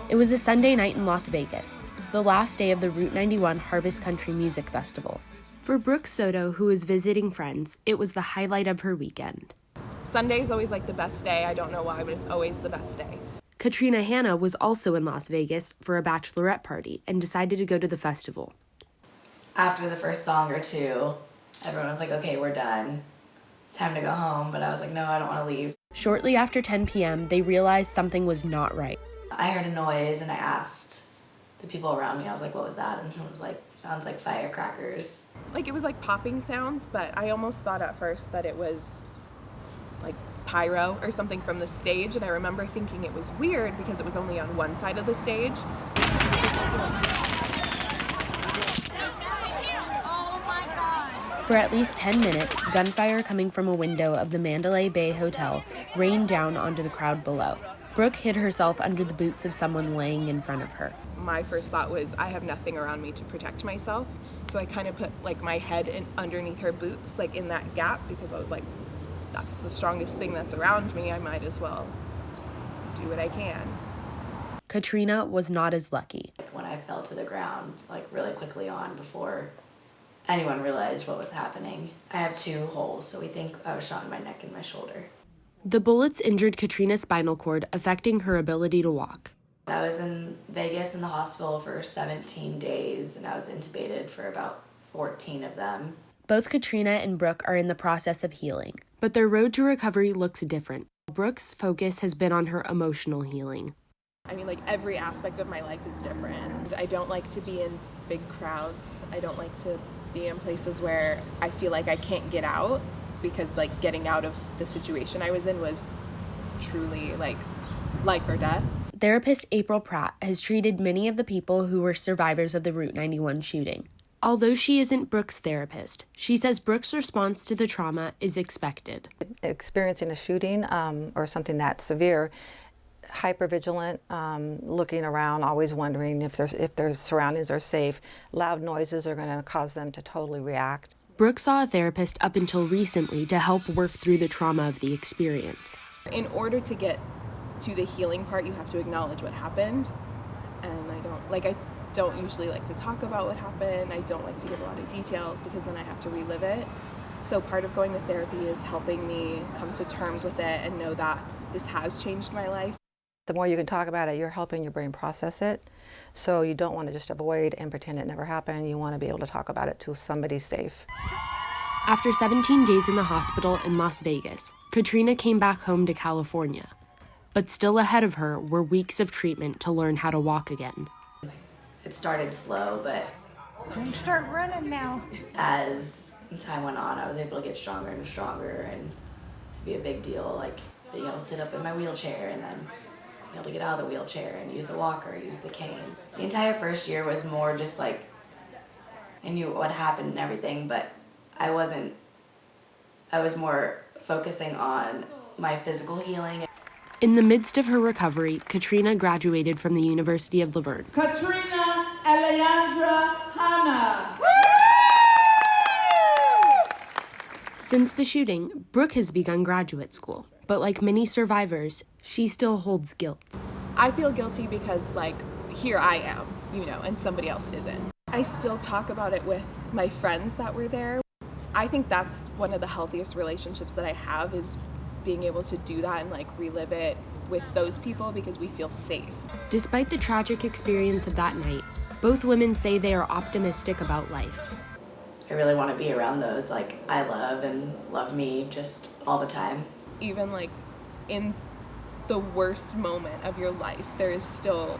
It was a Sunday night in Las Vegas, the last day of the Route 91 Harvest Country Music Festival. For Brooke Soto, who was visiting friends, it was the highlight of her weekend. Sunday's always like the best day. I don't know why, but it's always the best day. Katrina Hanna was also in Las Vegas for a bachelorette party and decided to go to the festival. After the first song or two, everyone was like, okay, we're done. Time to go home. But I was like, no, I don't want to leave. Shortly after 10 p.m., they realized something was not right. I heard a noise and I asked the people around me, I was like, what was that? And someone was like, sounds like firecrackers. Like it was like popping sounds, but I almost thought at first that it was like pyro or something from the stage. And I remember thinking it was weird because it was only on one side of the stage. For at least 10 minutes, gunfire coming from a window of the Mandalay Bay Hotel rained down onto the crowd below. Brooke hid herself under the boots of someone laying in front of her. My first thought was, I have nothing around me to protect myself. So I kind of put like my head underneath her boots, like in that gap, because I was like, that's the strongest thing that's around me. I might as well do what I can. Katrina was not as lucky. When I fell to the ground, like really quickly on before anyone realized what was happening. I have 2 holes, so we think I was shot in my neck and my shoulder. The bullets injured Katrina's spinal cord, affecting her ability to walk. I was in Vegas in the hospital for 17 days, and I was intubated for about 14 of them. Both Katrina and Brooke are in the process of healing, but their road to recovery looks different. Brooke's focus has been on her emotional healing. I mean, like every aspect of my life is different. I don't like to be in big crowds. I don't like to be in places where I feel like I can't get out, because like getting out of the situation I was in was truly like life or death. Therapist April Pratt has treated many of the people who were survivors of the Route 91 shooting. Although she isn't Brooke's therapist, she says Brooke's response to the trauma is expected. Experiencing a shooting or something that severe, hypervigilant, looking around, always wondering if their surroundings are safe. Loud noises are going to cause them to totally react. Brooke saw a therapist up until recently to help work through the trauma of the experience. In order to get to the healing part, you have to acknowledge what happened. And I don't usually like to talk about what happened. I don't like to give a lot of details because then I have to relive it. So part of going to therapy is helping me come to terms with it and know that this has changed my life. The more you can talk about it, you're helping your brain process it. So you don't want to just avoid and pretend it never happened. You want to be able to talk about it to somebody safe. After 17 days in the hospital in Las Vegas, Katrina came back home to California. But still ahead of her were weeks of treatment to learn how to walk again. It started slow, but Don't start running now. as time went on, I was able to get stronger and stronger, and be a big deal, like being able to sit up in my wheelchair and then be able to get out of the wheelchair and use the walker, use the cane. The entire first year was more just like, I knew what happened and everything, but I was more focusing on my physical healing. In the midst of her recovery, Katrina graduated from the University of Laverne. Katrina Alejandra Hanna. Since the shooting, Brooke has begun graduate school, but like many survivors, she still holds guilt. I feel guilty because like here I am, and somebody else isn't. I still talk about it with my friends that were there. I think that's one of the healthiest relationships that I have, is being able to do that and like relive it with those people because we feel safe. Despite the tragic experience of that night, both women say they are optimistic about life. I really want to be around those like I love and love me just all the time. Even like in the worst moment of your life, there is still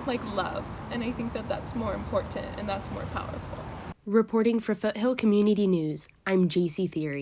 like love, and I think that that's more important and that's more powerful. Reporting for Foothill Community News, I'm JC Theory.